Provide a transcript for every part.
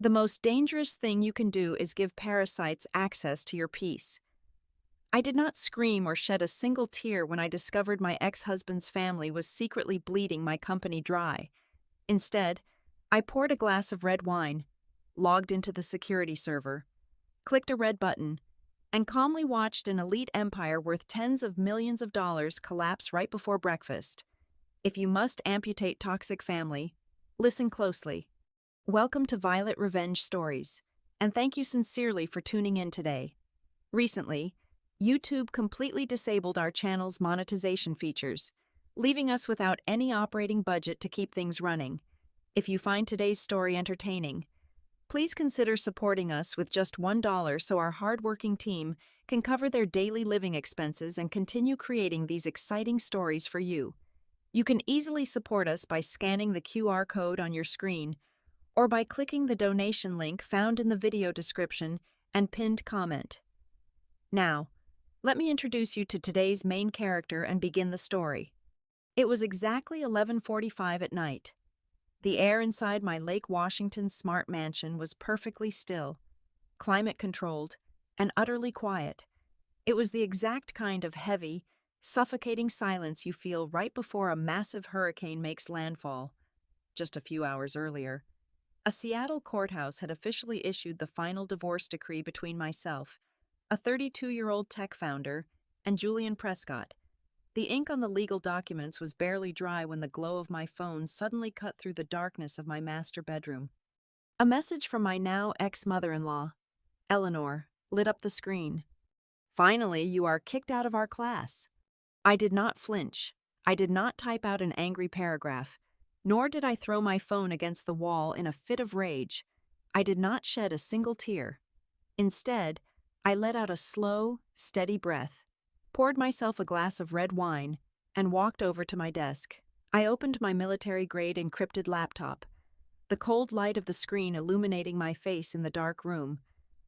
The most dangerous thing you can do is give parasites access to your peace. I did not scream or shed a single tear when I discovered my ex-husband's family was secretly bleeding my company dry. Instead, I poured a glass of red wine, logged into the security server, clicked a red button, and calmly watched an elite empire worth tens of millions of dollars collapse right before breakfast. If you must amputate toxic family, listen closely. Welcome to Violet Revenge Stories, and thank you sincerely for tuning in today. Recently, YouTube completely disabled our channel's monetization features, leaving us without any operating budget to keep things running. If you find today's story entertaining, please consider supporting us with just $1 so our hardworking team can cover their daily living expenses and continue creating these exciting stories for you. You can easily support us by scanning the QR code on your screen or by clicking the donation link found in the video description and pinned comment. Now, let me introduce you to today's main character and begin the story. It was exactly 11:45 at night. The air inside my Lake Washington smart mansion was perfectly still, climate-controlled, and utterly quiet. It was the exact kind of heavy, suffocating silence you feel right before a massive hurricane makes landfall. Just a few hours earlier, a Seattle courthouse had officially issued the final divorce decree between myself, a 32-year-old tech founder, and Julian Prescott. The ink on the legal documents was barely dry when the glow of my phone suddenly cut through the darkness of my master bedroom. A message from my now ex-mother-in-law, Eleanor, lit up the screen. "Finally, you are kicked out of our class." I did not flinch. I did not type out an angry paragraph, nor did I throw my phone against the wall in a fit of rage. I did not shed a single tear. Instead, I let out a slow, steady breath, poured myself a glass of red wine, and walked over to my desk. I opened my military-grade encrypted laptop, the cold light of the screen illuminating my face in the dark room.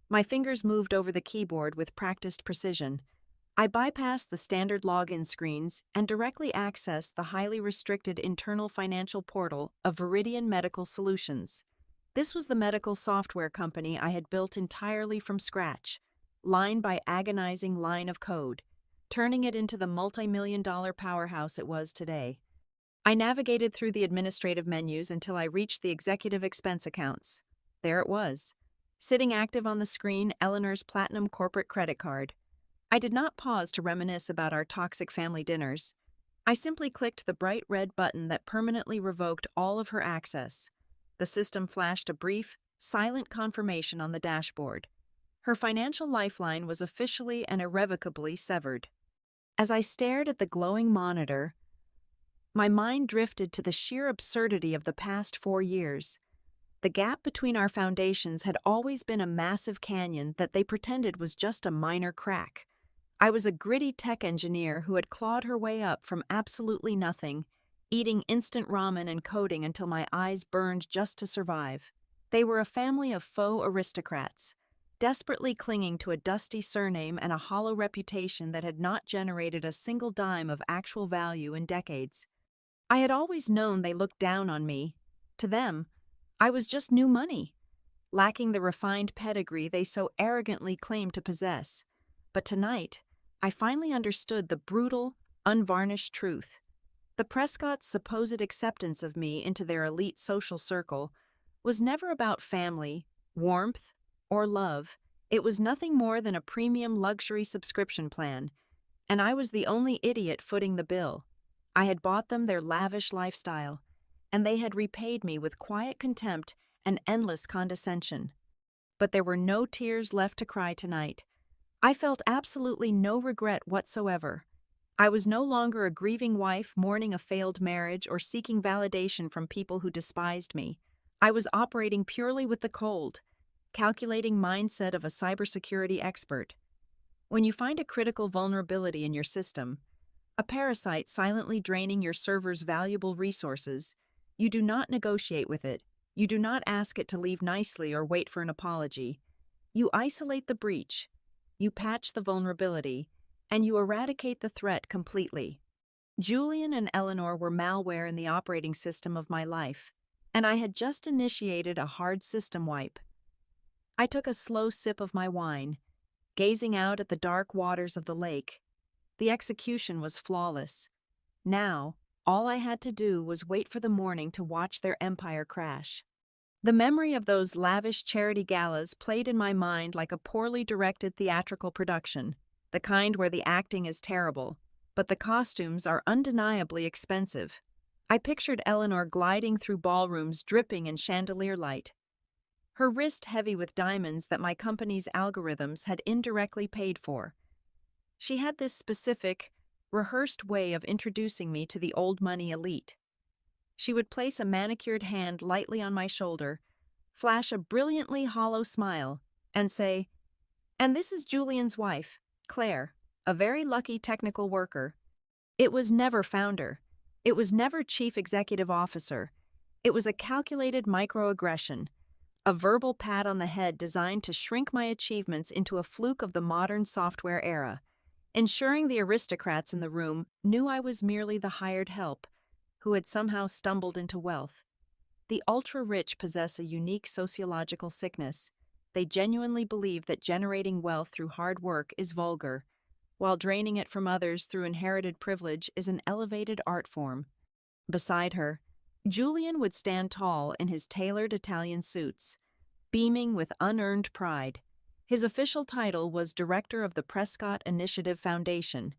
My fingers moved over the keyboard with practiced precision. I bypassed the standard login screens and directly accessed the highly restricted internal financial portal of Viridian Medical Solutions. This was the medical software company I had built entirely from scratch, line by agonizing line of code, turning it into the multi-million-dollar powerhouse it was today. I navigated through the administrative menus until I reached the executive expense accounts. There it was, sitting active on the screen, Eleanor's platinum corporate credit card. I did not pause to reminisce about our toxic family dinners. I simply clicked the bright red button that permanently revoked all of her access. The system flashed a brief, silent confirmation on the dashboard. Her financial lifeline was officially and irrevocably severed. As I stared at the glowing monitor, my mind drifted to the sheer absurdity of the past 4 years. The gap between our foundations had always been a massive canyon that they pretended was just a minor crack. I was a gritty tech engineer who had clawed her way up from absolutely nothing, eating instant ramen and coding until my eyes burned just to survive. They were a family of faux aristocrats, desperately clinging to a dusty surname and a hollow reputation that had not generated a single dime of actual value in decades. I had always known they looked down on me. To them, I was just new money, lacking the refined pedigree they so arrogantly claimed to possess. But tonight, I finally understood the brutal, unvarnished truth. The Prescott's supposed acceptance of me into their elite social circle was never about family, warmth, or love. It was nothing more than a premium luxury subscription plan, and I was the only idiot footing the bill. I had bought them their lavish lifestyle, and they had repaid me with quiet contempt and endless condescension. But there were no tears left to cry tonight. I felt absolutely no regret whatsoever. I was no longer a grieving wife mourning a failed marriage or seeking validation from people who despised me. I was operating purely with the cold, calculating mindset of a cybersecurity expert. When you find a critical vulnerability in your system, a parasite silently draining your server's valuable resources, you do not negotiate with it. You do not ask it to leave nicely or wait for an apology. You isolate the breach, you patch the vulnerability, and you eradicate the threat completely. Julian and Eleanor were malware in the operating system of my life. and I had just initiated a hard system wipe. I took a slow sip of my wine, gazing out at the dark waters of the lake. The execution was flawless. Now, all I had to do was wait for the morning to watch their empire crash. The memory of those lavish charity galas played in my mind like a poorly directed theatrical production, the kind where the acting is terrible, but the costumes are undeniably expensive. I pictured Eleanor gliding through ballrooms dripping in chandelier light, her wrist heavy with diamonds that my company's algorithms had indirectly paid for. She had this specific, rehearsed way of introducing me to the old money elite. She would place a manicured hand lightly on my shoulder, flash a brilliantly hollow smile, and say, "And this is Julian's wife, Claire, a very lucky technical worker." It was never founder. It was never chief executive officer. It was a calculated microaggression, a verbal pat on the head designed to shrink my achievements into a fluke of the modern software era, ensuring the aristocrats in the room knew I was merely the hired help who had somehow stumbled into wealth. The ultra-rich possess a unique sociological sickness. They genuinely believe that generating wealth through hard work is vulgar, while draining it from others through inherited privilege is an elevated art form. Beside her, Julian would stand tall in his tailored Italian suits, beaming with unearned pride. His official title was Director of the Prescott Initiative Foundation.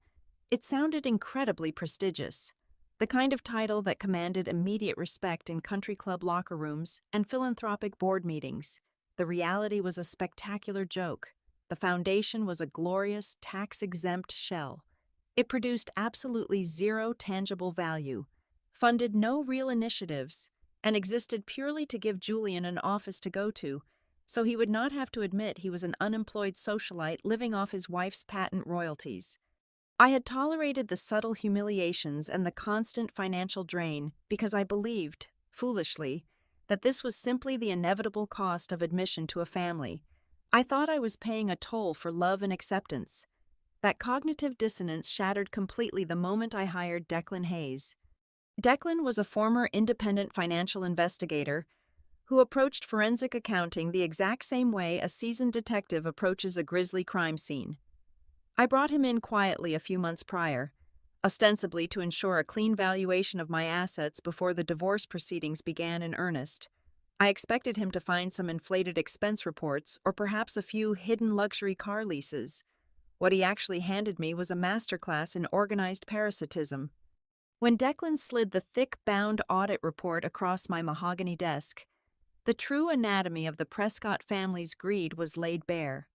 It sounded incredibly prestigious, the kind of title that commanded immediate respect in country club locker rooms and philanthropic board meetings. The reality was a spectacular joke. The foundation was a glorious, tax-exempt shell. It produced absolutely zero tangible value, funded no real initiatives, and existed purely to give Julian an office to go to, so he would not have to admit he was an unemployed socialite living off his wife's patent royalties. I had tolerated the subtle humiliations and the constant financial drain because I believed, foolishly, that this was simply the inevitable cost of admission to a family. I thought I was paying a toll for love and acceptance. That cognitive dissonance shattered completely the moment I hired Declan Hayes. Declan was a former independent financial investigator who approached forensic accounting the exact same way a seasoned detective approaches a grisly crime scene. I brought him in quietly a few months prior, ostensibly to ensure a clean valuation of my assets before the divorce proceedings began in earnest. I expected him to find some inflated expense reports or perhaps a few hidden luxury car leases. What he actually handed me was a masterclass in organized parasitism. When Declan slid the thick bound audit report across my mahogany desk, the true anatomy of the Prescott family's greed was laid bare.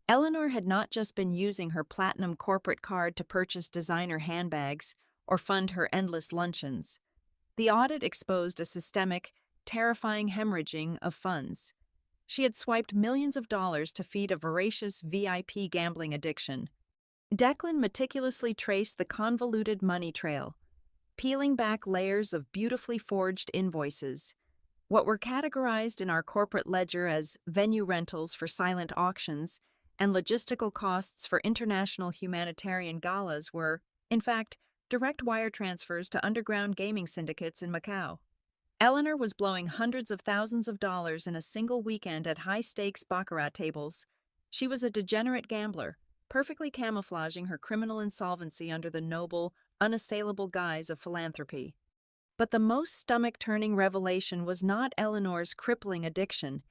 Eleanor had not just been using her platinum corporate card to purchase designer handbags or fund her endless luncheons. The audit exposed a systemic, terrifying hemorrhaging of funds. She had swiped millions of dollars to feed a voracious VIP gambling addiction. Declan meticulously traced the convoluted money trail, peeling back layers of beautifully forged invoices. What were categorized in our corporate ledger as venue rentals for silent auctions and logistical costs for international humanitarian galas were, in fact, direct wire transfers to underground gaming syndicates in Macau. Eleanor was blowing hundreds of thousands of dollars in a single weekend at high-stakes baccarat tables. She was a degenerate gambler, perfectly camouflaging her criminal insolvency under the noble, unassailable guise of philanthropy. But the most stomach-turning revelation was not Eleanor's crippling addiction.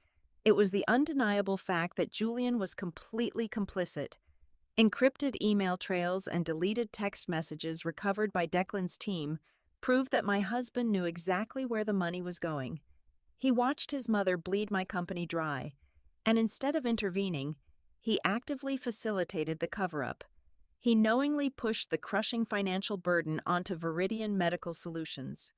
It was the undeniable fact that Julian was completely complicit. Encrypted email trails and deleted text messages recovered by Declan's team proved that my husband knew exactly where the money was going. He watched his mother bleed my company dry, and instead of intervening, he actively facilitated the cover-up. He knowingly pushed the crushing financial burden onto Viridian Medical Solutions.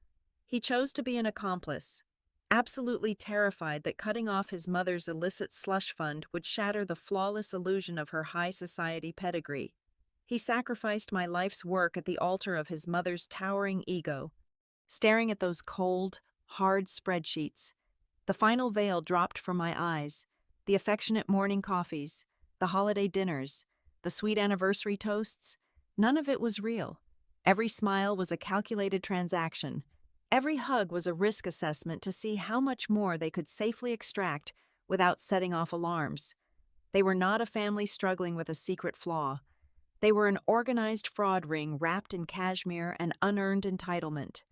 He chose to be an accomplice, absolutely terrified that cutting off his mother's illicit slush fund would shatter the flawless illusion of her high society pedigree. He sacrificed my life's work at the altar of his mother's towering ego. Staring at those cold, hard spreadsheets, the final veil dropped from my eyes, the affectionate morning coffees, the holiday dinners, the sweet anniversary toasts, none of it was real. Every smile was a calculated transaction. Every hug was a risk assessment to see how much more they could safely extract without setting off alarms. They were not a family struggling with a secret flaw. They were an organized fraud ring wrapped in cashmere and unearned entitlement.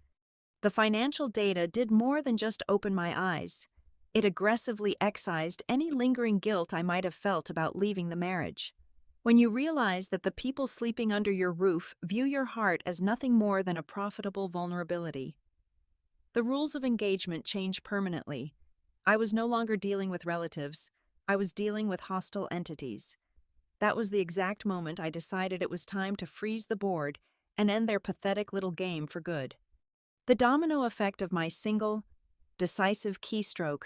The financial data did more than just open my eyes. It aggressively excised any lingering guilt I might have felt about leaving the marriage. When you realize that the people sleeping under your roof view your heart as nothing more than a profitable vulnerability. The rules of engagement changed permanently. I was no longer dealing with relatives. I was dealing with hostile entities. That was the exact moment I decided it was time to freeze the board and end their pathetic little game for good. The domino effect of my single, decisive keystroke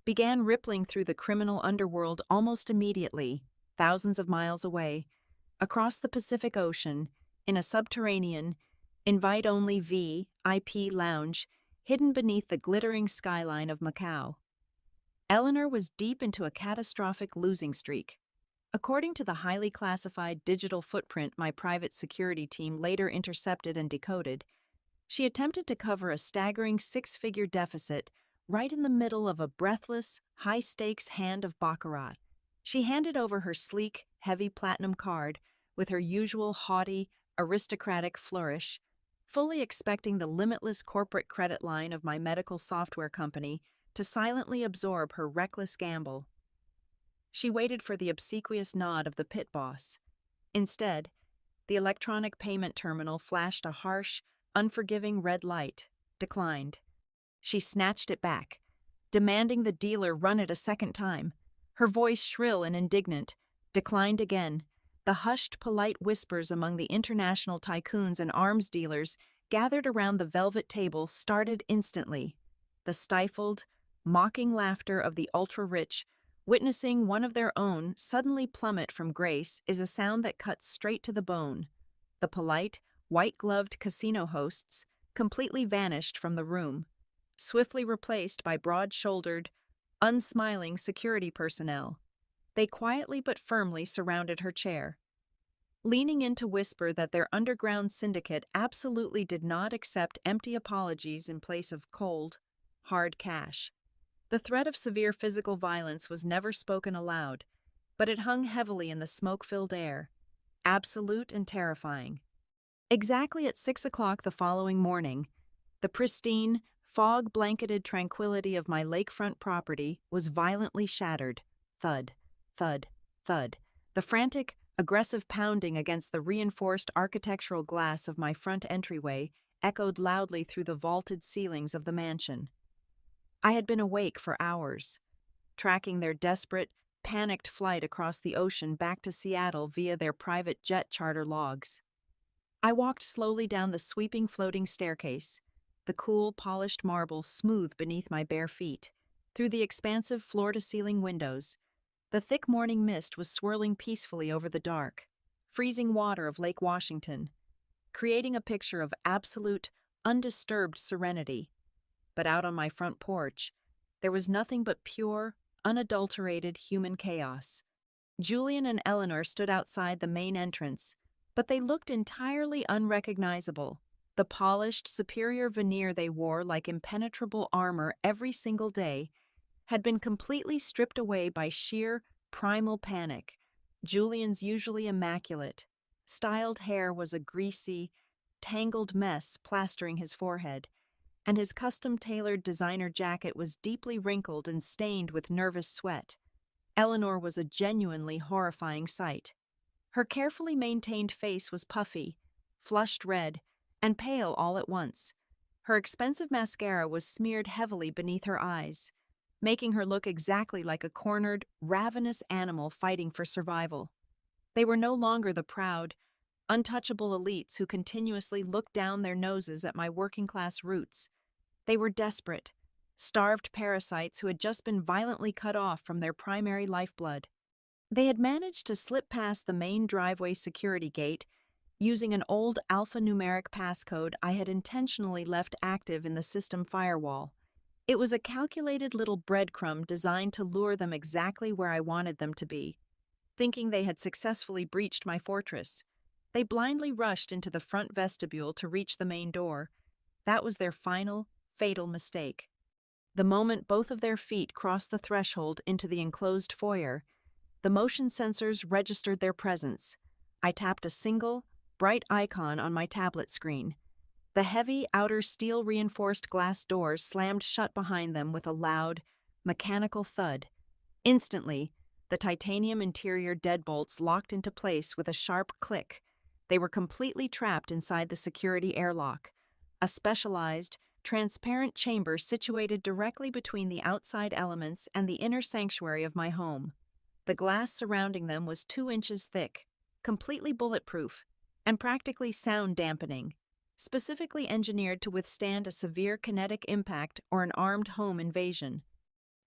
began rippling through the criminal underworld almost immediately, thousands of miles away, across the Pacific Ocean, in a subterranean, invite-only VIP lounge hidden beneath the glittering skyline of Macau. Eleanor was deep into a catastrophic losing streak. According to the highly classified digital footprint my private security team later intercepted and decoded, she attempted to cover a staggering six-figure deficit right in the middle of a breathless, high-stakes hand of baccarat. She handed over her sleek, heavy platinum card with her usual haughty, aristocratic flourish, fully expecting the limitless corporate credit line of my medical software company to silently absorb her reckless gamble. She waited for the obsequious nod of the pit boss. Instead, the electronic payment terminal flashed a harsh, unforgiving red light, declined. She snatched it back, demanding the dealer run it a second time. Her voice shrill and indignant, declined again. The hushed, polite whispers among the international tycoons and arms dealers gathered around the velvet table started instantly. The stifled, mocking laughter of the ultra-rich, witnessing one of their own suddenly plummet from grace, is a sound that cuts straight to the bone. The polite, white-gloved casino hosts completely vanished from the room, swiftly replaced by broad-shouldered, unsmiling security personnel. They quietly but firmly surrounded her chair, leaning in to whisper that their underground syndicate absolutely did not accept empty apologies in place of cold, hard cash. The threat of severe physical violence was never spoken aloud, but it hung heavily in the smoke-filled air, absolute and terrifying. Exactly at 6 o'clock the following morning, the pristine, fog-blanketed tranquility of my lakefront property was violently shattered. Thud, thud, thud. The frantic, aggressive pounding against the reinforced architectural glass of my front entryway echoed loudly through the vaulted ceilings of the mansion. I had been awake for hours, tracking their desperate, panicked flight across the ocean back to Seattle via their private jet charter logs. I walked slowly down the sweeping floating staircase, the cool, polished marble smooth beneath my bare feet, through the expansive floor-to-ceiling windows. The thick morning mist was swirling peacefully over the dark, freezing water of Lake Washington, creating a picture of absolute, undisturbed serenity. But out on my front porch, there was nothing but pure, unadulterated human chaos. Julian and Eleanor stood outside the main entrance, but they looked entirely unrecognizable. The polished, superior veneer they wore like impenetrable armor every single day had been completely stripped away by sheer, primal panic. Julian's usually immaculate, styled hair was a greasy, tangled mess plastering his forehead, and his custom-tailored designer jacket was deeply wrinkled and stained with nervous sweat. Eleanor was a genuinely horrifying sight. Her carefully maintained face was puffy, flushed red, and pale all at once. Her expensive mascara was smeared heavily beneath her eyes, making her look exactly like a cornered, ravenous animal fighting for survival. They were no longer the proud, untouchable elites who continuously looked down their noses at my working-class roots. They were desperate, starved parasites who had just been violently cut off from their primary lifeblood. They had managed to slip past the main driveway security gate using an old alphanumeric passcode I had intentionally left active in the system firewall. It was a calculated little breadcrumb designed to lure them exactly where I wanted them to be. Thinking they had successfully breached my fortress, they blindly rushed into the front vestibule to reach the main door, That was their final, fatal mistake. The moment both of their feet crossed the threshold into the enclosed foyer, the motion sensors registered their presence. I tapped a single, bright icon on my tablet screen. The heavy, outer steel-reinforced glass doors slammed shut behind them with a loud, mechanical thud. Instantly, the titanium interior deadbolts locked into place with a sharp click. They were completely trapped inside the security airlock, a specialized, transparent chamber situated directly between the outside elements and the inner sanctuary of my home. The glass surrounding them was 2 inches thick, completely bulletproof, and practically sound-dampening, specifically engineered to withstand a severe kinetic impact or an armed home invasion.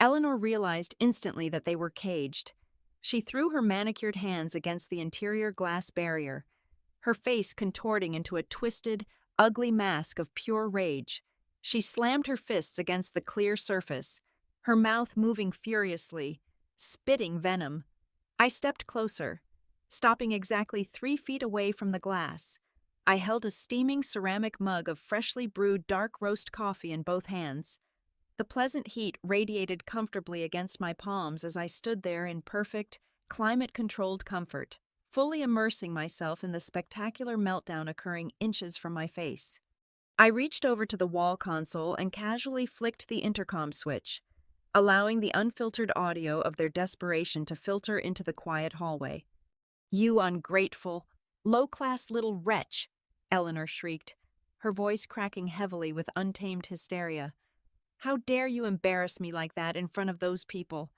Eleanor realized instantly that they were caged. She threw her manicured hands against the interior glass barrier, her face contorting into a twisted, ugly mask of pure rage. She slammed her fists against the clear surface, her mouth moving furiously, spitting venom. I stepped closer, stopping exactly 3 feet away from the glass. I held a steaming ceramic mug of freshly brewed dark roast coffee in both hands. The pleasant heat radiated comfortably against my palms as I stood there in perfect, climate-controlled comfort, fully immersing myself in the spectacular meltdown occurring inches from my face. I reached over to the wall console and casually flicked the intercom switch, allowing the unfiltered audio of their desperation to filter into the quiet hallway. "You ungrateful, low-class little wretch!" Eleanor shrieked, her voice cracking heavily with untamed hysteria. "How dare you embarrass me like that in front of those people?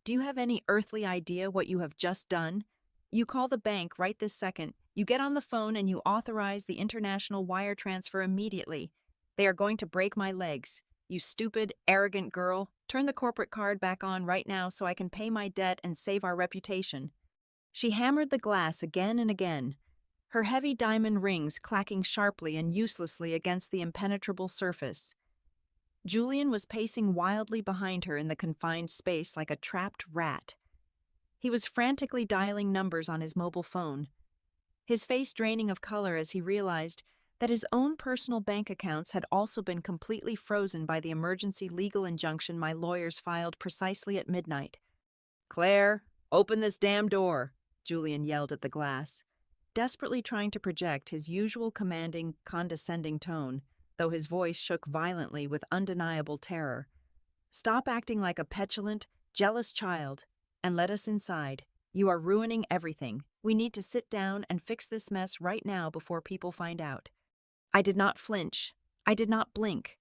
Do you have any earthly idea what you have just done? You call the bank right this second, you get on the phone and you authorize the international wire transfer immediately. They are going to break my legs. You stupid, arrogant girl, turn the corporate card back on right now so I can pay my debt and save our reputation." She hammered the glass again and again, her heavy diamond rings clacking sharply and uselessly against the impenetrable surface. Julian was pacing wildly behind her in the confined space like a trapped rat. He was frantically dialing numbers on his mobile phone, his face draining of color as he realized that his own personal bank accounts had also been completely frozen by the emergency legal injunction my lawyers filed precisely at midnight. "Claire, open this damn door," Julian yelled at the glass, desperately trying to project his usual commanding, condescending tone, though his voice shook violently with undeniable terror. "Stop acting like a petulant, jealous child, and let us inside. You are ruining everything. We need to sit down and fix this mess right now before people find out." I did not flinch. I did not blink.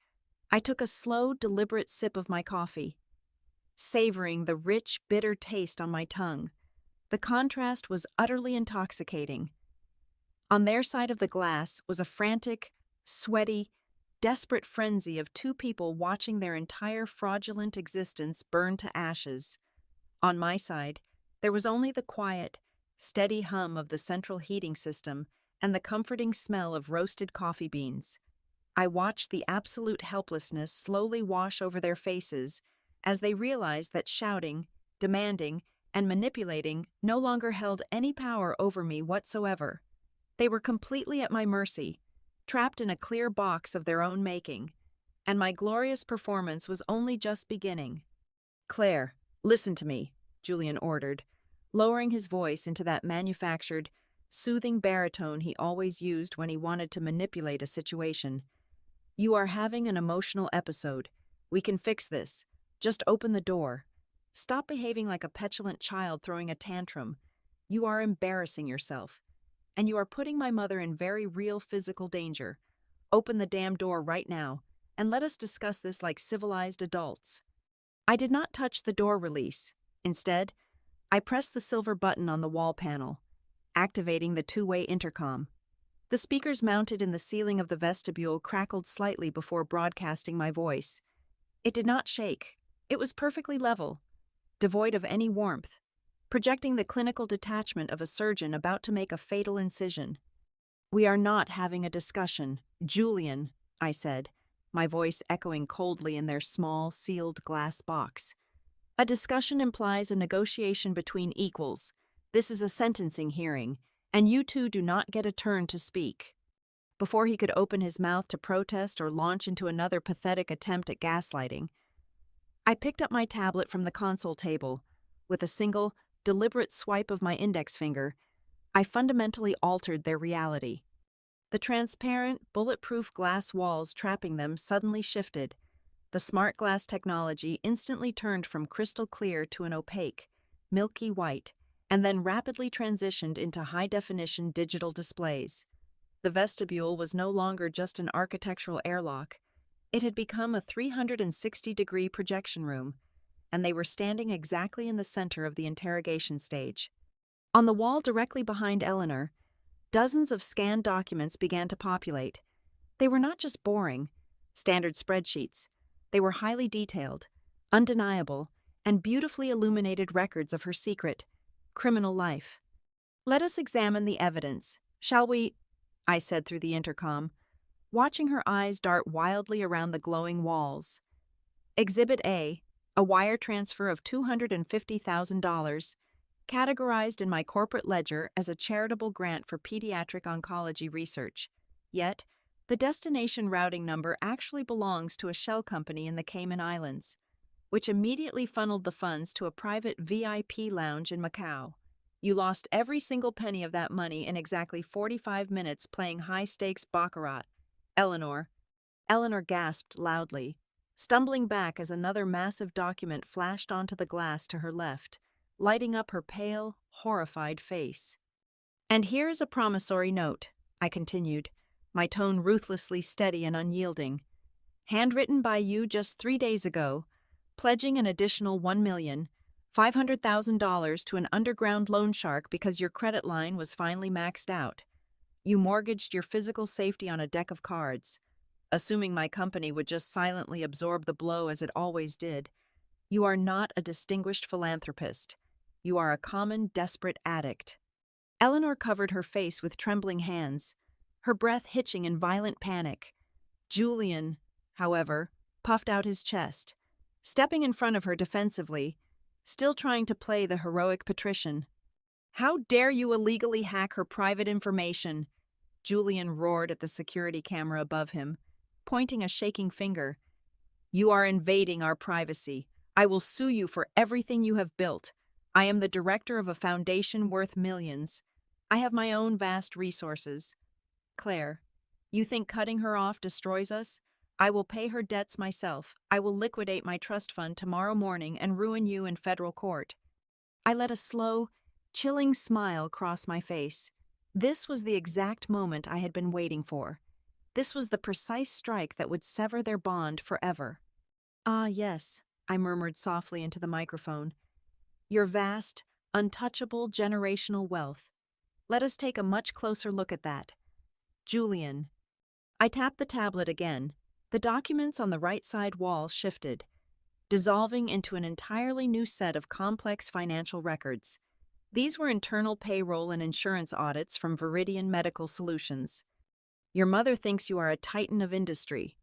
I took a slow, deliberate sip of my coffee, savoring the rich, bitter taste on my tongue. The contrast was utterly intoxicating. On their side of the glass was a frantic, sweaty, desperate frenzy of 2 people watching their entire fraudulent existence burn to ashes. On my side, there was only the quiet, steady hum of the central heating system and the comforting smell of roasted coffee beans. I watched the absolute helplessness slowly wash over their faces as they realized that shouting, demanding, and manipulating no longer held any power over me whatsoever. They were completely at my mercy, trapped in a clear box of their own making, and my glorious performance was only just beginning. "Claire, listen to me," Julian ordered, lowering his voice into that manufactured, soothing baritone he always used when he wanted to manipulate a situation. "You are having an emotional episode. We can fix this. Just open the door. Stop behaving like a petulant child throwing a tantrum. You are embarrassing yourself. And you are putting my mother in very real physical danger. Open the damn door right now, and let us discuss this like civilized adults." I did not touch the door release. Instead, I pressed the silver button on the wall panel, activating the 2-way intercom. The speakers mounted in the ceiling of the vestibule crackled slightly before broadcasting my voice. It did not shake. It was perfectly level, devoid of any warmth, projecting the clinical detachment of a surgeon about to make a fatal incision. "We are not having a discussion, Julian," I said, my voice echoing coldly in their small, sealed glass box. "A discussion implies a negotiation between equals. This is a sentencing hearing, and you two do not get a turn to speak." before he could open his mouth to protest or launch into another pathetic attempt at gaslighting. I picked up my tablet from the console table. With a single, deliberate swipe of my index finger, I fundamentally altered their reality. The transparent, bulletproof glass walls trapping them suddenly shifted. The smart glass technology instantly turned from crystal clear to an opaque, milky white, and then rapidly transitioned into high-definition digital displays. The vestibule was no longer just an architectural airlock. It had become a 360-degree projection room, and they were standing exactly in the center of the interrogation stage. On the wall directly behind Eleanor, dozens of scanned documents began to populate. They were not just boring, standard spreadsheets. They were highly detailed, undeniable, and beautifully illuminated records of her secret, criminal life. "Let us examine the evidence, shall we?" I said through the intercom, watching her eyes dart wildly around the glowing walls. Exhibit A, a wire transfer of $250,000, categorized in my corporate ledger as a charitable grant for pediatric oncology research. Yet, the destination routing number actually belongs to a shell company in the Cayman Islands, which immediately funneled the funds to a private VIP lounge in Macau. You lost every single penny of that money in exactly 45 minutes playing high-stakes baccarat. Eleanor gasped loudly, stumbling back as another massive document flashed onto the glass to her left, lighting up her pale, horrified face. "And here is a promissory note," I continued, my tone ruthlessly steady and unyielding. "Handwritten by you just 3 days ago, pledging an additional $1,500,000 to an underground loan shark because your credit line was finally maxed out. You mortgaged your physical safety on a deck of cards, assuming my company would just silently absorb the blow as it always did. You are not a distinguished philanthropist. You are a common, desperate addict." Eleanor covered her face with trembling hands, her breath hitching in violent panic. Julian, however, puffed out his chest, stepping in front of her defensively, still trying to play the heroic patrician. "How dare you illegally hack her private information?" Julian roared at the security camera above him, pointing a shaking finger. "You are invading our privacy. I will sue you for everything you have built. I am the director of a foundation worth millions. I have my own vast resources. Claire, you think cutting her off destroys us? I will pay her debts myself. I will liquidate my trust fund tomorrow morning and ruin you in federal court." I let a slow, chilling smile cross my face. This was the exact moment I had been waiting for. This was the precise strike that would sever their bond forever. "Ah, yes," I murmured softly into the microphone. "Your vast, untouchable generational wealth. Let us take a much closer look at that. Julian." I tapped the tablet again. The documents on the right side wall shifted, dissolving into an entirely new set of complex financial records. These were internal payroll and insurance audits from Viridian Medical Solutions. "Your mother thinks you are a titan of industry."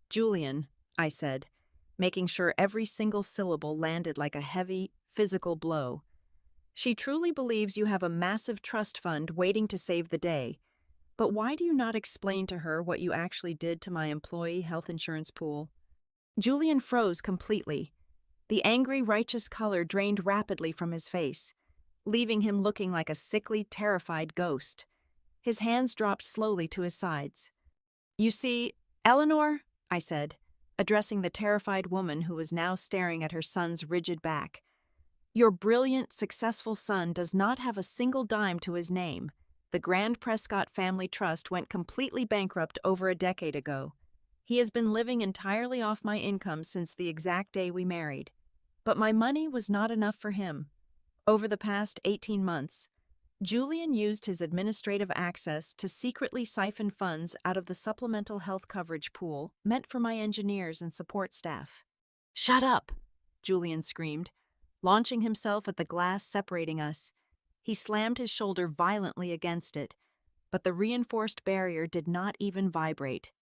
"Julian," I said, making sure every single syllable landed like a heavy, physical blow. "She truly believes you have a massive trust fund waiting to save the day. But why do you not explain to her what you actually did to my employee health insurance pool?" Julian froze completely. The angry, righteous color drained rapidly from his face, leaving him looking like a sickly, terrified ghost. His hands dropped slowly to his sides. "You see, Eleanor," I said, addressing the terrified woman who was now staring at her son's rigid back, "your brilliant, successful son does not have a single dime to his name. The Grand Prescott Family Trust went completely bankrupt over a decade ago. He has been living entirely off my income since the exact day we married. But my money was not enough for him. Over the past 18 months, Julian used his administrative access to secretly siphon funds out of the supplemental health coverage pool meant for my engineers and support staff." "Shut up!" Julian screamed, launching himself at the glass separating us. He slammed his shoulder violently against it, but the reinforced barrier did not even vibrate.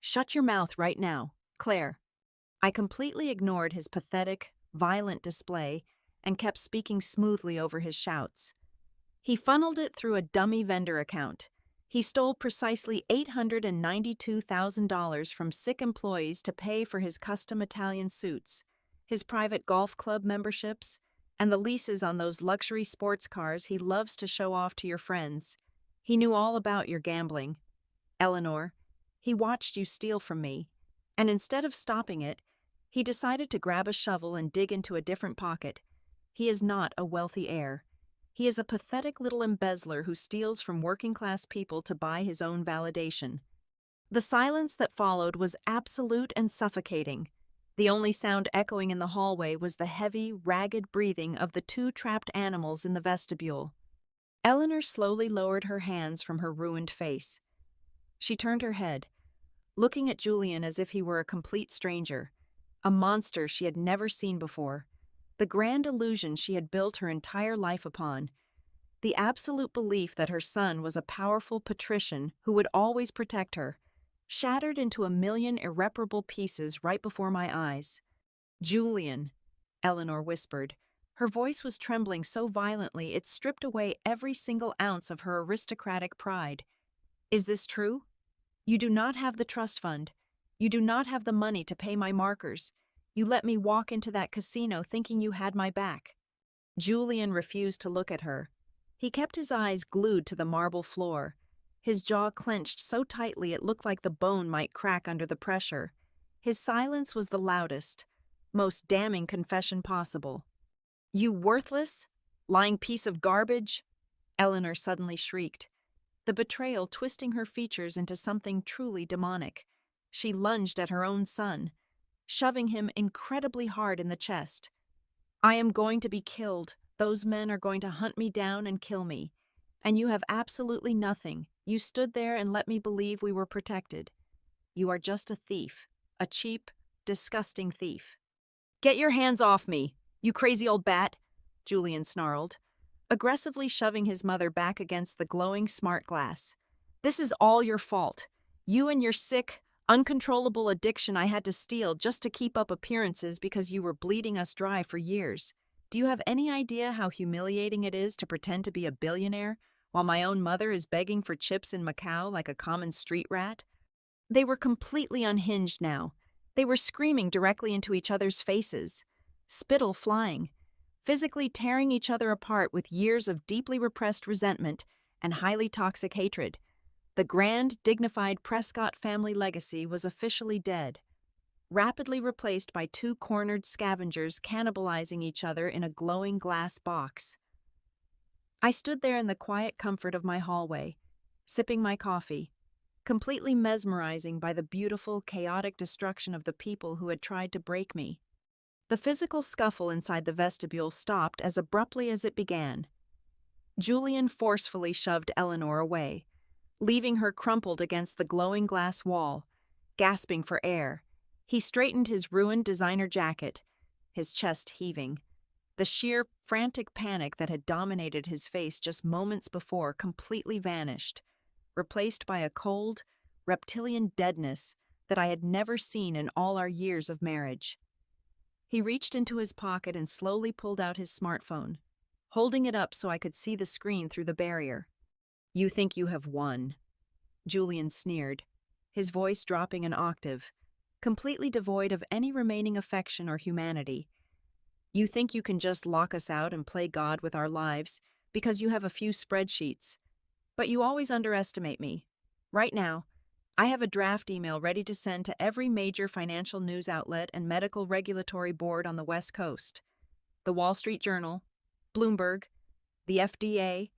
"Shut your mouth right now, Claire." I completely ignored his pathetic, violent display and kept speaking smoothly over his shouts. "He funneled it through a dummy vendor account. He stole precisely $892,000 from sick employees to pay for his custom Italian suits, his private golf club memberships, and the leases on those luxury sports cars he loves to show off to your friends. He knew all about your gambling. Eleanor, he watched you steal from me, and instead of stopping it, he decided to grab a shovel and dig into a different pocket. He is not a wealthy heir. He is a pathetic little embezzler who steals from working-class people to buy his own validation. The silence that followed was absolute and suffocating. The only sound echoing in the hallway was the heavy, ragged breathing of the two trapped animals in the vestibule. Eleanor slowly lowered her hands from her ruined face. She turned her head, looking at Julian as if he were a complete stranger, a monster she had never seen before. The grand illusion she had built her entire life upon, the absolute belief that her son was a powerful patrician who would always protect her, shattered into a million irreparable pieces right before my eyes. "Julian," Eleanor whispered. Her voice was trembling so violently it stripped away every single ounce of her aristocratic pride. "Is this true? You do not have the trust fund. You do not have the money to pay my markers. You let me walk into that casino thinking you had my back." Julian refused to look at her. He kept his eyes glued to the marble floor, his jaw clenched so tightly it looked like the bone might crack under the pressure. His silence was the loudest, most damning confession possible. "You worthless, lying piece of garbage!" Eleanor suddenly shrieked, the betrayal twisting her features into something truly demonic. She lunged at her own son, shoving him incredibly hard in the chest. "I am going to be killed. Those men are going to hunt me down and kill me. And you have absolutely nothing. You stood there and let me believe we were protected. You are just a thief, a cheap, disgusting thief." "Get your hands off me, you crazy old bat," Julian snarled, aggressively shoving his mother back against the glowing smart glass. "This is all your fault. You and your sick, uncontrollable addiction I had to steal just to keep up appearances because you were bleeding us dry for years. Do you have any idea how humiliating it is to pretend to be a billionaire while my own mother is begging for chips in Macau like a common street rat?" They were completely unhinged now. They were screaming directly into each other's faces, spittle flying, physically tearing each other apart with years of deeply repressed resentment and highly toxic hatred. The grand, dignified Prescott family legacy was officially dead, rapidly replaced by two cornered scavengers cannibalizing each other in a glowing glass box. I stood there in the quiet comfort of my hallway, sipping my coffee, completely mesmerizing by the beautiful, chaotic destruction of the people who had tried to break me. The physical scuffle inside the vestibule stopped as abruptly as it began. Julian forcefully shoved Eleanor away, leaving her crumpled against the glowing glass wall, gasping for air. He straightened his ruined designer jacket, his chest heaving. The sheer, frantic panic that had dominated his face just moments before completely vanished, replaced by a cold, reptilian deadness that I had never seen in all our years of marriage. He reached into his pocket and slowly pulled out his smartphone, holding it up so I could see the screen through the barrier. "You think you have won," Julian sneered, his voice dropping an octave, completely devoid of any remaining affection or humanity. "You think you can just lock us out and play God with our lives because you have a few spreadsheets. But you always underestimate me. Right now, I have a draft email ready to send to every major financial news outlet and medical regulatory board on the West Coast. The Wall Street Journal, Bloomberg, the FDA.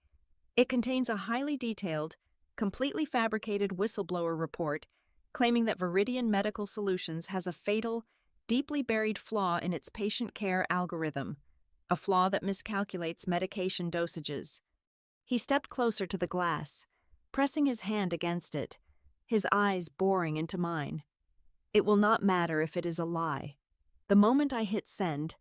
It contains a highly detailed, completely fabricated whistleblower report claiming that Viridian Medical Solutions has a fatal, deeply buried flaw in its patient care algorithm, a flaw that miscalculates medication dosages." He stepped closer to the glass, pressing his hand against it, his eyes boring into mine. "It will not matter if it is a lie. The moment I hit send,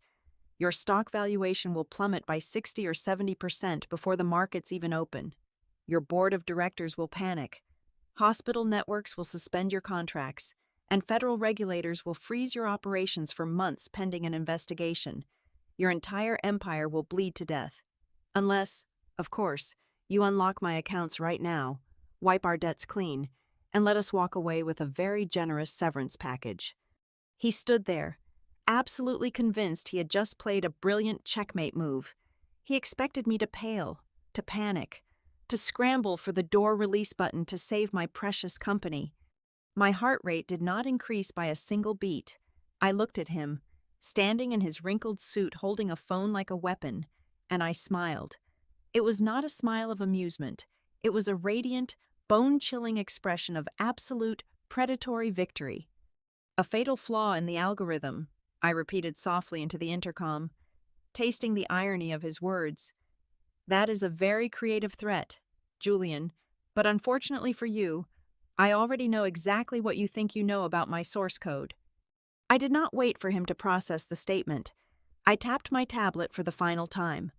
your stock valuation will plummet by 60 or 70% before the markets even open. Your board of directors will panic. Hospital networks will suspend your contracts, and federal regulators will freeze your operations for months pending an investigation. Your entire empire will bleed to death. Unless, of course, you unlock my accounts right now, wipe our debts clean, and let us walk away with a very generous severance package. He stood there, absolutely convinced he had just played a brilliant checkmate move. He expected me to pale, to panic, to scramble for the door release button to save my precious company. My heart rate did not increase by a single beat. I looked at him, standing in his wrinkled suit holding a phone like a weapon, and I smiled. It was not a smile of amusement. It was a radiant, bone-chilling expression of absolute, predatory victory. A fatal flaw in the algorithm, I repeated softly into the intercom, tasting the irony of his words. That is a very creative threat, Julian, but unfortunately for you, I already know exactly what you think you know about my source code. I did not wait for him to process the statement. I tapped my tablet for the final time.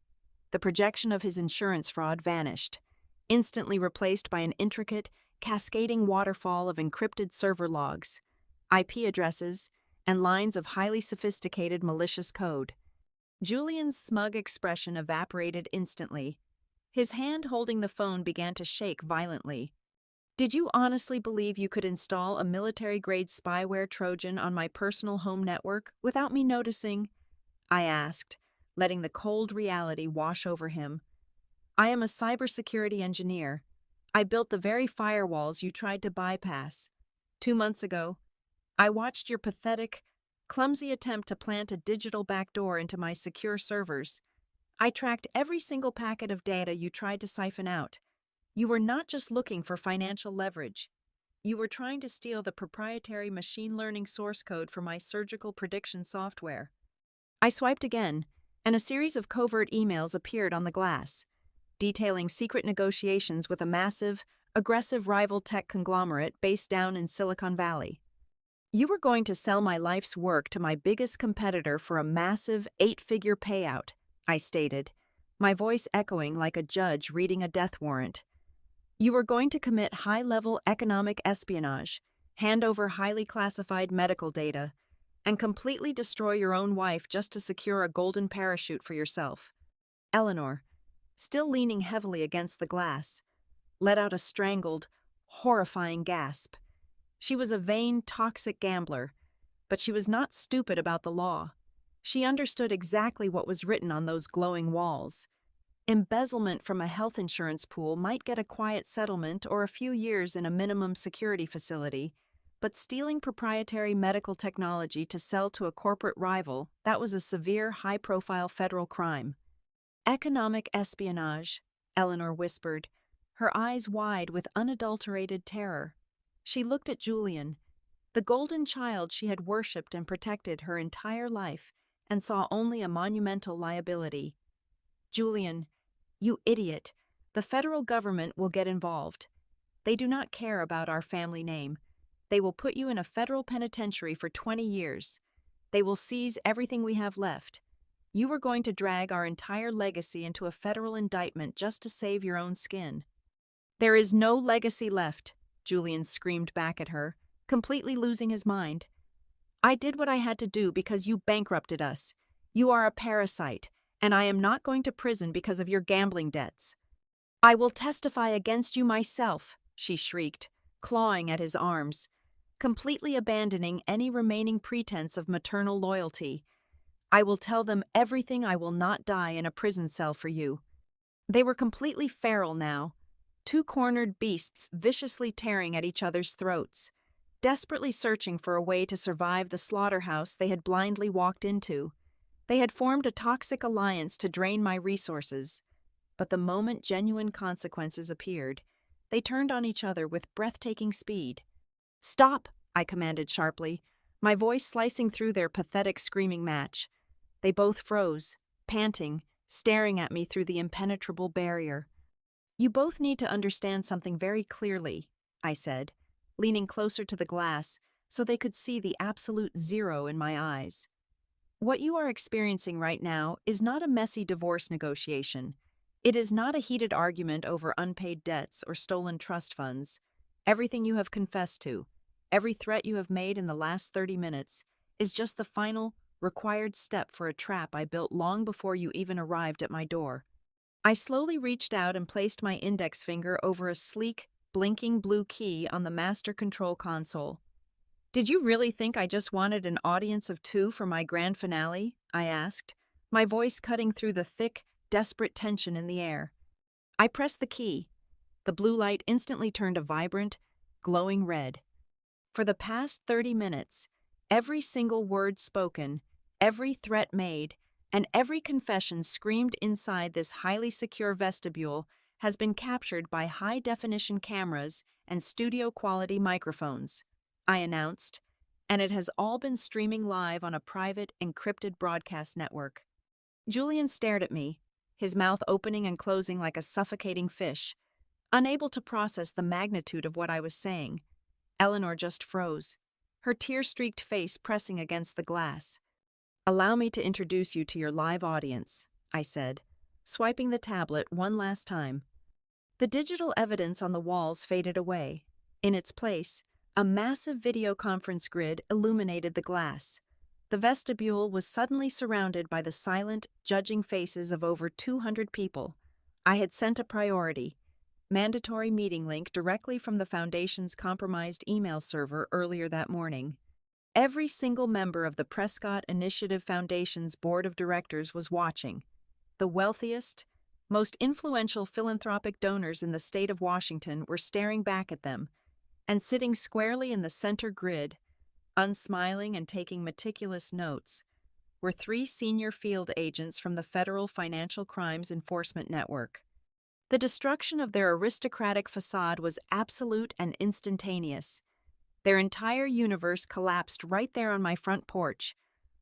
The projection of his insurance fraud vanished, instantly replaced by an intricate, cascading waterfall of encrypted server logs, IP addresses, and lines of highly sophisticated malicious code. Julian's smug expression evaporated instantly. His hand holding the phone began to shake violently. Did you honestly believe you could install a military-grade spyware Trojan on my personal home network without me noticing? I asked, letting the cold reality wash over him. I am a cybersecurity engineer. I built the very firewalls you tried to bypass. 2 months ago, I watched your pathetic, clumsy attempt to plant a digital backdoor into my secure servers. I tracked every single packet of data you tried to siphon out. You were not just looking for financial leverage. You were trying to steal the proprietary machine learning source code for my surgical prediction software. I swiped again, and a series of covert emails appeared on the glass, detailing secret negotiations with a massive, aggressive rival tech conglomerate based down in Silicon Valley. You were going to sell my life's work to my biggest competitor for a massive 8-figure payout, I stated, my voice echoing like a judge reading a death warrant. You were going to commit high-level economic espionage, hand over highly classified medical data, and completely destroy your own wife just to secure a golden parachute for yourself. Eleanor, still leaning heavily against the glass, let out a strangled, horrifying gasp. She was a vain, toxic gambler, but she was not stupid about the law. She understood exactly what was written on those glowing walls. Embezzlement from a health insurance pool might get a quiet settlement or a few years in a minimum security facility, but stealing proprietary medical technology to sell to a corporate rival, that was a severe, high-profile federal crime. Economic espionage, Eleanor whispered, her eyes wide with unadulterated terror. She looked at Julian, the golden child she had worshipped and protected her entire life, and saw only a monumental liability. Julian, you idiot, the federal government will get involved. They do not care about our family name. They will put you in a federal penitentiary for 20 years. They will seize everything we have left. You were going to drag our entire legacy into a federal indictment just to save your own skin. There is no legacy left, Julian screamed back at her, completely losing his mind. I did what I had to do because you bankrupted us. You are a parasite, and I am not going to prison because of your gambling debts. I will testify against you myself, she shrieked, clawing at his arms, completely abandoning any remaining pretense of maternal loyalty. I will tell them everything. I will not die in a prison cell for you. They were completely feral now, two cornered beasts viciously tearing at each other's throats, desperately searching for a way to survive the slaughterhouse they had blindly walked into. They had formed a toxic alliance to drain my resources, but the moment genuine consequences appeared, they turned on each other with breathtaking speed. Stop, I commanded sharply, my voice slicing through their pathetic screaming match. They both froze, panting, staring at me through the impenetrable barrier. You both need to understand something very clearly, I said, leaning closer to the glass so they could see the absolute zero in my eyes. What you are experiencing right now is not a messy divorce negotiation. It is not a heated argument over unpaid debts or stolen trust funds. Everything you have confessed to, every threat you have made in the last 30 minutes, is just the final, required step for a trap I built long before you even arrived at my door. I slowly reached out and placed my index finger over a sleek, blinking blue key on the master control console. "Did you really think I just wanted an audience of two for my grand finale?" I asked, my voice cutting through the thick, desperate tension in the air. I pressed the key. The blue light instantly turned a vibrant, glowing red. For the past 30 minutes, every single word spoken, every threat made, and every confession screamed inside this highly secure vestibule has been captured by high-definition cameras and studio-quality microphones, I announced, and it has all been streaming live on a private, encrypted broadcast network. Julian stared at me, his mouth opening and closing like a suffocating fish, unable to process the magnitude of what I was saying. Eleanor just froze, her tear-streaked face pressing against the glass. "Allow me to introduce you to your live audience," I said, swiping the tablet one last time. The digital evidence on the walls faded away. In its place, a massive video conference grid illuminated the glass. The vestibule was suddenly surrounded by the silent, judging faces of over 200 people. I had sent a priority, mandatory meeting link directly from the Foundation's compromised email server earlier that morning. Every single member of the Prescott Initiative Foundation's board of directors was watching. The wealthiest, most influential philanthropic donors in the state of Washington were staring back at them, and sitting squarely in the center grid, unsmiling and taking meticulous notes, were 3 senior field agents from the Federal Financial Crimes Enforcement Network. The destruction of their aristocratic facade was absolute and instantaneous. Their entire universe collapsed right there on my front porch,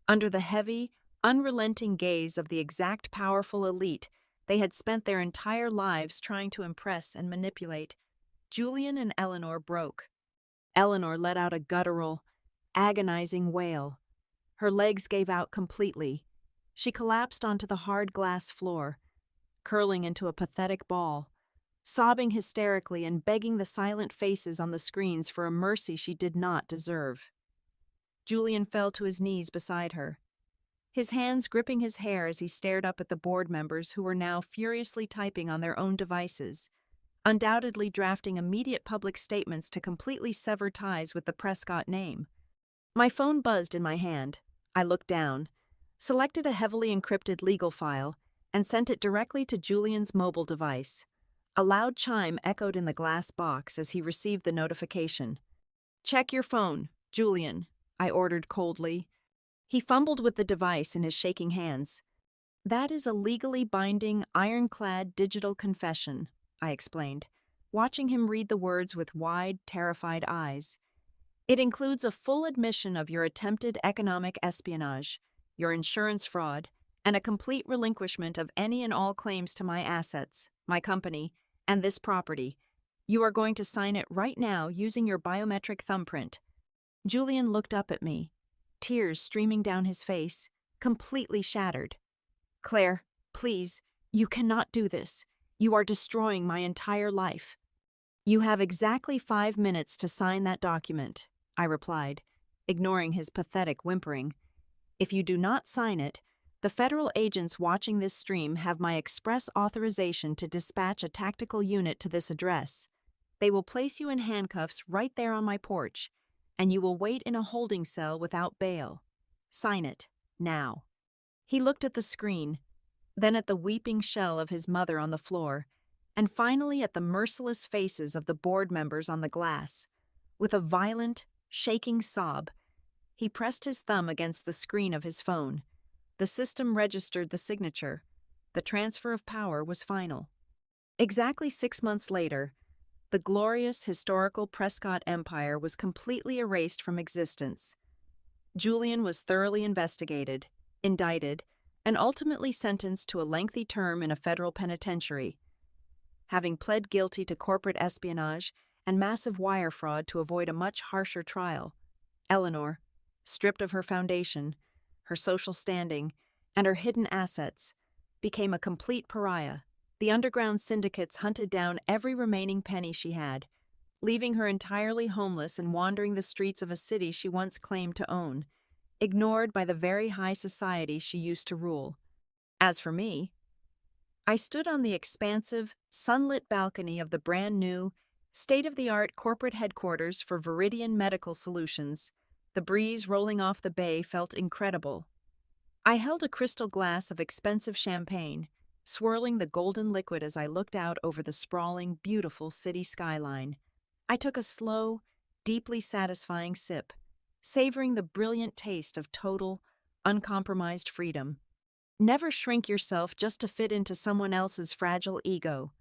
under the heavy, unrelenting gaze of the exact powerful elite they had spent their entire lives trying to impress and manipulate. Julian and Eleanor broke. Eleanor let out a guttural, agonizing wail. Her legs gave out completely. She collapsed onto the hard glass floor, curling into a pathetic ball, sobbing hysterically and begging the silent faces on the screens for a mercy she did not deserve. Julian fell to his knees beside her, his hands gripping his hair as he stared up at the board members who were now furiously typing on their own devices, undoubtedly drafting immediate public statements to completely sever ties with the Prescott name. My phone buzzed in my hand. I looked down, selected a heavily encrypted legal file, and sent it directly to Julian's mobile device. A loud chime echoed in the glass box as he received the notification. "Check your phone, Julian," I ordered coldly. He fumbled with the device in his shaking hands. "That is a legally binding, ironclad digital confession," I explained, watching him read the words with wide, terrified eyes. "It includes a full admission of your attempted economic espionage, your insurance fraud, and a complete relinquishment of any and all claims to my assets, my company, and this property. You are going to sign it right now using your biometric thumbprint." Julian looked up at me, tears streaming down his face, completely shattered. "Claire, please, you cannot do this. You are destroying my entire life." "You have exactly 5 minutes to sign that document," I replied, ignoring his pathetic whimpering. "If you do not sign it, the federal agents watching this stream have my express authorization to dispatch a tactical unit to this address. They will place you in handcuffs right there on my porch, and you will wait in a holding cell without bail. Sign it, now." He looked at the screen, then at the weeping shell of his mother on the floor, and finally at the merciless faces of the board members on the glass. With a violent, shaking sob, he pressed his thumb against the screen of his phone. The system registered the signature. The transfer of power was final. Exactly 6 months later, the glorious historical Prescott Empire was completely erased from existence. Julian was thoroughly investigated, indicted, and ultimately sentenced to a lengthy term in a federal penitentiary. Having pled guilty to corporate espionage and massive wire fraud to avoid a much harsher trial, Eleanor, stripped of her foundation, her social standing, and her hidden assets, became a complete pariah. The underground syndicates hunted down every remaining penny she had, leaving her entirely homeless and wandering the streets of a city she once claimed to own, ignored by the very high society she used to rule. As for me, I stood on the expansive, sunlit balcony of the brand-new, State-of-the-art corporate headquarters for Viridian Medical Solutions. The breeze rolling off the bay felt incredible. I held a crystal glass of expensive champagne, swirling the golden liquid as I looked out over the sprawling, beautiful city skyline. I took a slow, deeply satisfying sip, savoring the brilliant taste of total, uncompromised freedom. Never shrink yourself just to fit into someone else's fragile ego.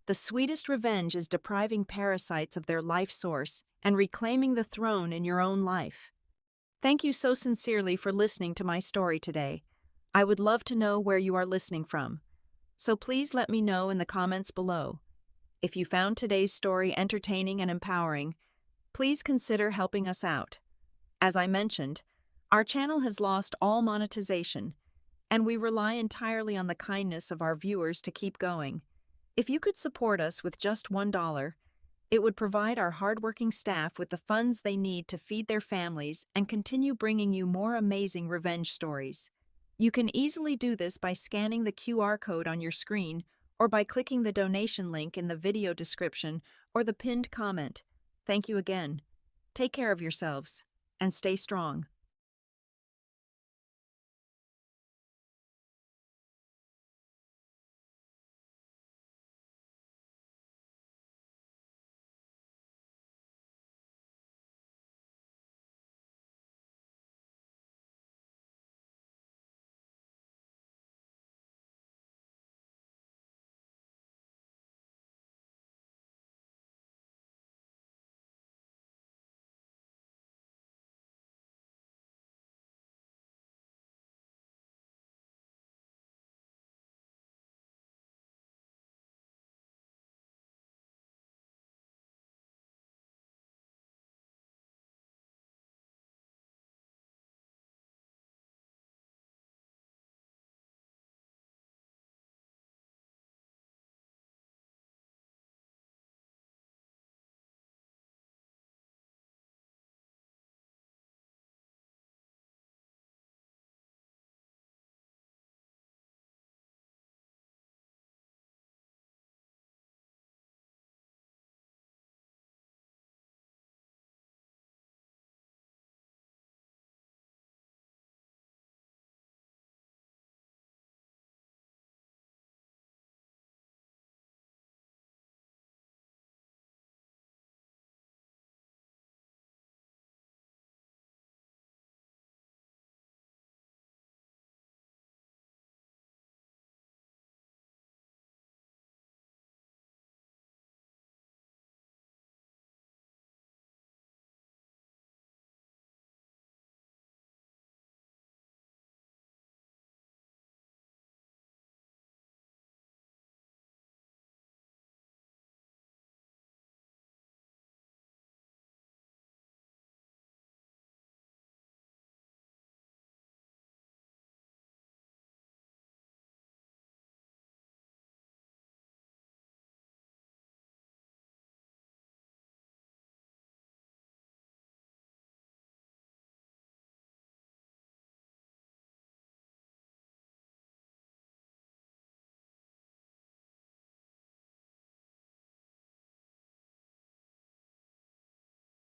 The sweetest revenge is depriving parasites of their life source and reclaiming the throne in your own life. Thank you so sincerely for listening to my story today. I would love to know where you are listening from, so please let me know in the comments below. If you found today's story entertaining and empowering, please consider helping us out. As I mentioned, our channel has lost all monetization, and we rely entirely on the kindness of our viewers to keep going. If you could support us with just $1, it would provide our hardworking staff with the funds they need to feed their families and continue bringing you more amazing revenge stories. You can easily do this by scanning the QR code on your screen or by clicking the donation link in the video description or the pinned comment. Thank you again. Take care of yourselves and stay strong.